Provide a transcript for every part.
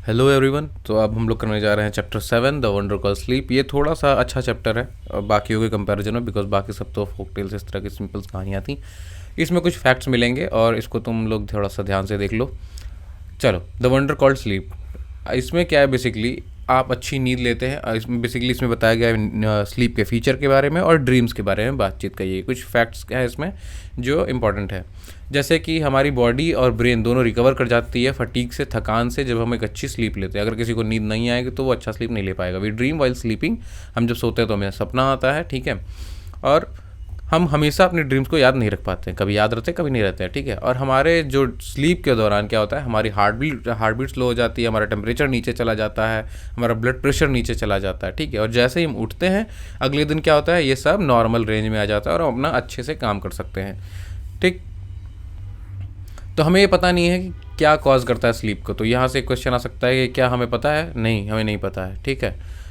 Hello everyone. तो अब हम लोग करने जा रहे हैं chapter 7 the wonder call sleep. ये थोड़ा सा अच्छा चैप्टर है बाकियों के कंपैरिजन में, बिकॉज बाकी सब तो फोक टेल्स इस तरह की सिंपल कहानियाँ थी। इसमें कुछ फैक्ट्स मिलेंगे और इसको तुम लोग थोड़ा सा ध्यान से देख लो। चलो, द वंडर कॉल्ड स्लीप। इसमें क्या है, बेसिकली आप अच्छी नींद लेते हैं। इसमें बेसिकली इसमें बताया गया है स्लीप के फीचर के बारे में और ड्रीम्स के बारे में बातचीत करिए। कुछ फैक्ट्स क्या है इसमें जो इम्पोर्टेंट है, जैसे कि हमारी बॉडी और ब्रेन दोनों रिकवर कर जाती है फटीग से, थकान से, जब हम एक अच्छी स्लीप लेते हैं। अगर किसी को नींद नहीं आएगी तो वो अच्छा स्लीप नहीं ले पाएगा। We dream while sleeping. हम जब सोते हैं तो हमें सपना आता है, ठीक है। और हम हमेशा अपने ड्रीम्स को याद नहीं रख पाते हैं, कभी याद रहते हैं कभी नहीं रहते हैं, ठीक है। और हमारे जो स्लीप के दौरान क्या होता है, हमारी हार्ट बीट स्लो हो जाती है, हमारा टेम्परेचर नीचे चला जाता है, हमारा ब्लड प्रेशर नीचे चला जाता है, ठीक है। और जैसे ही हम उठते हैं अगले दिन क्या होता है, ये सब नॉर्मल रेंज में आ जाता है और हम अपना अच्छे से काम कर सकते हैं, ठीक। तो हमें ये पता नहीं है कि क्या कॉज करता है स्लीप को। तो यहाँ से एक क्वेश्चन आ सकता है कि क्या हमें पता है? नहीं, हमें नहीं पता है, ठीक है।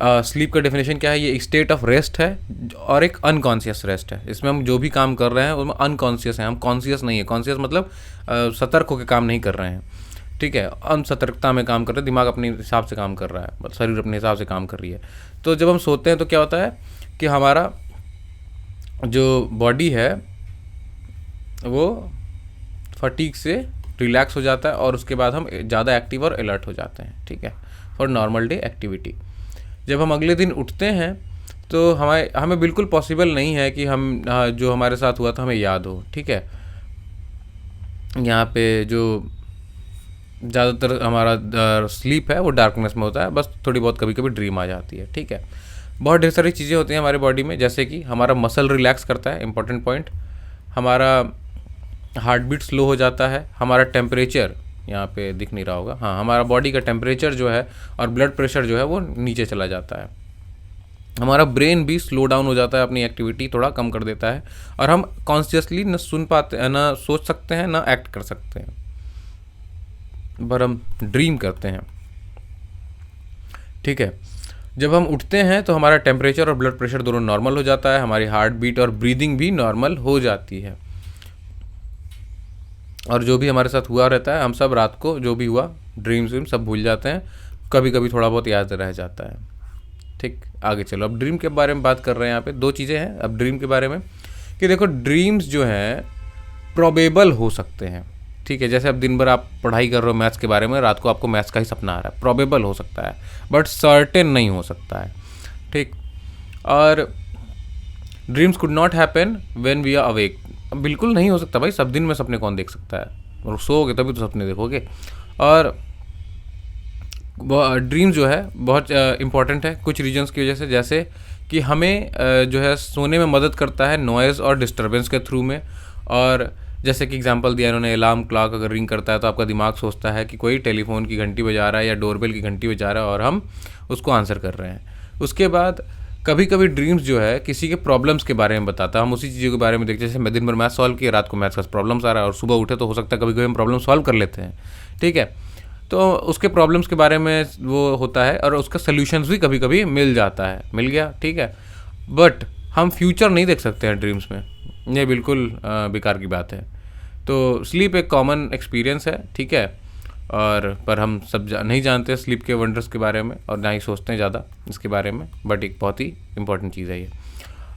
स्लीप का डेफिनेशन क्या है? ये एक स्टेट ऑफ रेस्ट है और एक अनकॉन्शियस रेस्ट है। इसमें हम जो भी काम कर रहे हैं उसमें अनकॉन्शियस है, हम कॉन्शियस नहीं है। कॉन्शियस मतलब सतर्क होकर काम नहीं कर रहे हैं, ठीक है। अनसतर्कता में काम कर रहे हैं, दिमाग अपने हिसाब से काम कर रहा है, मतलब शरीर अपने हिसाब से काम कर रही है। तो जब हम सोते हैं तो क्या होता है कि हमारा जो बॉडी है वो फटीक से रिलैक्स हो जाता है और उसके बाद हम ज़्यादा एक्टिव और अलर्ट हो जाते हैं, ठीक है, फॉर नॉर्मल डे एक्टिविटी। जब हम अगले दिन उठते हैं तो हमें बिल्कुल पॉसिबल नहीं है कि हम जो हमारे साथ हुआ था हमें याद हो, ठीक है। यहाँ पे जो ज़्यादातर हमारा स्लीप है वो डार्कनेस में होता है, बस थोड़ी बहुत कभी कभी ड्रीम आ जाती है, ठीक है। बहुत ढेर सारी चीज़ें होती हैं हमारे बॉडी में, जैसे कि हमारा मसल रिलैक्स करता है, इंपॉर्टेंट पॉइंट। हमारा हार्ट बीट स्लो हो जाता है, हमारा टेम्परेचर यहाँ पे दिख नहीं रहा होगा, हाँ, हमारा बॉडी का टेम्परेचर जो है और ब्लड प्रेशर जो है वो नीचे चला जाता है। हमारा ब्रेन भी स्लो डाउन हो जाता है, अपनी एक्टिविटी थोड़ा कम कर देता है और हम कॉन्शियसली न सुन पाते हैं, ना सोच सकते हैं, ना एक्ट कर सकते हैं, पर हम ड्रीम करते हैं, ठीक है। जब हम उठते हैं तो हमारा टेम्परेचर और ब्लड प्रेशर दोनों नॉर्मल हो जाता है, हमारी हार्ट बीट और ब्रीदिंग भी नॉर्मल हो जाती है। और जो भी हमारे साथ हुआ रहता है, हम सब रात को जो भी हुआ ड्रीम्स वीम सब भूल जाते हैं, कभी कभी थोड़ा बहुत याद रह जाता है, ठीक। आगे चलो, अब ड्रीम के बारे में बात कर रहे हैं। यहाँ पे दो चीज़ें हैं अब ड्रीम के बारे में कि देखो, ड्रीम्स जो हैं प्रोबेबल हो सकते हैं, ठीक है। जैसे अब दिन भर आप पढ़ाई कर रहे हो मैथ्स के बारे में, रात को आपको मैथ्स का ही सपना आ रहा है, प्रोबेबल हो सकता है, बट सर्टेन नहीं हो सकता है, ठीक। और dreams could not happen when we are awake. बिल्कुल नहीं हो सकता भाई, सब दिन में सपने कौन देख सकता है, और सोओगे तभी तो सपने देखोगे। और ड्रीम जो है बहुत इंपॉर्टेंट है कुछ रीजंस की वजह से, जैसे कि हमें जो है सोने में मदद करता है नॉइज़ और डिस्टर्बेंस के थ्रू में। और जैसे कि एग्जांपल दिया इन्होंने, अलार्म क्लॉक अगर रिंग करता है तो आपका दिमाग सोचता है कि कोई टेलीफोन की घंटी बजा रहा है या डोरबेल की घंटी बजा रहा है और हम उसको आंसर कर रहे हैं। उसके बाद कभी कभी ड्रीम्स जो है किसी के प्रॉब्लम्स के बारे में बताता है, हम उसी चीज़ों के बारे में देखते हैं। जैसे मैं दिन भर मैथ सॉल्व किया, रात को मैथ्स का प्रॉब्लम्स आ रहा है और सुबह उठे तो हो सकता है कभी कभी हम प्रॉब्लम सॉल्व कर लेते हैं, ठीक है। तो उसके प्रॉब्लम्स के बारे में वो होता है और उसका सल्यूशंस भी कभी कभी मिल जाता है, मिल गया, ठीक है। बट हम फ्यूचर नहीं देख सकते हैं ड्रीम्स में, ये बिल्कुल बेकार की बात है। तो स्लीप एक कॉमन एक्सपीरियंस है, ठीक है, और पर हम सब नहीं जानते स्लीप के वंडर्स के बारे में और ना ही सोचते हैं ज़्यादा इसके बारे में, बट एक बहुत ही इंपॉर्टेंट चीज़ है ये।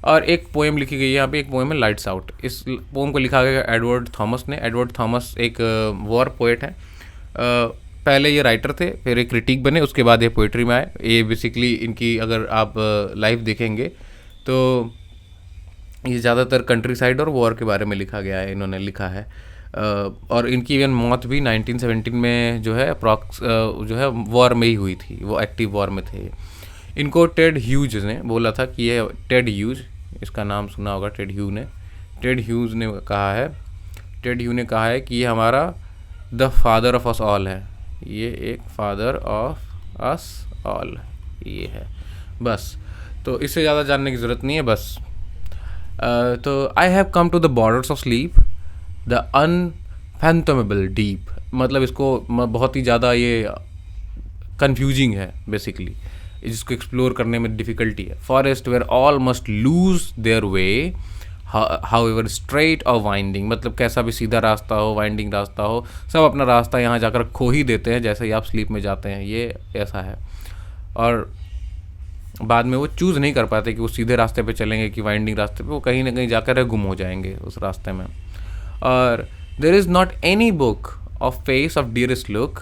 और एक पोएम लिखी गई है यहाँ पे, एक पोएम है लाइट्स आउट। इस पोएम को लिखा गया एडवर्ड थॉमस ने। एडवर्ड थॉमस एक वॉर पोएट है। पहले ये राइटर थे, फिर एक क्रिटिक बने, उसके बाद ये पोइट्री में आए। ये बेसिकली इनकी अगर आप लाइफ देखेंगे तो ये ज़्यादातर कंट्री साइड और वॉर के बारे में लिखा गया है, इन्होंने लिखा है। और इनकी इवन मौत भी 1917 में जो है अप्रॉक्स जो है वॉर में ही हुई थी, वो एक्टिव वॉर में थे। इनको टेड ह्यूज ने बोला था कि ये टेड ह्यूज, इसका नाम सुना होगा, टेड ह्यूज ने कहा है, टेड ह्यू ने कहा है कि ये हमारा the father of us all है, ये एक फादर ऑफ अस ऑल ये है, बस। तो इससे ज़्यादा जानने की ज़रूरत नहीं है, बस। तो I have come to the borders of sleep the unfathomable deep, मतलब इसको बहुत ही ज़्यादा ये कन्फ्यूजिंग है बेसिकली, जिसको एक्सप्लोर करने में डिफ़िकल्टी है। Forest where all must lose their way, however straight और वाइंडिंग, मतलब कैसा भी सीधा रास्ता हो, वाइंडिंग रास्ता हो, सब अपना रास्ता यहाँ जाकर खो ही देते हैं जैसे ही आप स्लीप में जाते हैं, ये ऐसा है। और बाद में वो चूज़ नहीं कर पाते कि वो सीधे रास्ते पे चलेंगे कि वाइंडिंग रास्ते पे, वो कहीं ना कहीं जाकर गुम हो जाएंगे उस रास्ते में। और there is not any book of face of dearest look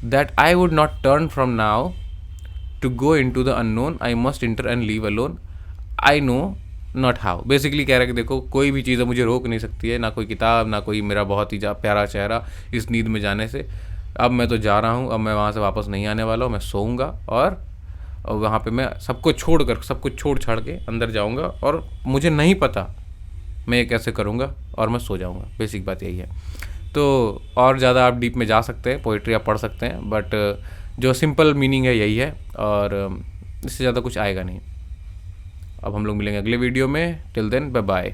that I would not turn from now to go into the unknown, I must enter and leave alone, I know not how. Basically कह रहा है कि देखो कोई भी चीज़ मुझे रोक नहीं सकती है, ना कोई किताब, ना कोई मेरा बहुत ही प्यारा चेहरा इस नींद में जाने से। अब मैं तो जा रहा हूँ, अब मैं वहाँ से वापस नहीं आने वाला हूँ, मैं सोऊंगा और वहाँ पे मैं सबको छोड़ कर, सब कुछ छोड़ छाड़ के अंदर जाऊँगा और मुझे नहीं पता मैं ये कैसे करूँगा और मैं सो जाऊँगा। बेसिक बात यही है। तो और ज़्यादा आप डीप में जा सकते हैं, पोइट्री आप पढ़ सकते हैं, बट जो सिंपल मीनिंग है यही है और इससे ज़्यादा कुछ आएगा नहीं। अब हम लोग मिलेंगे अगले वीडियो में। Till then bye bye.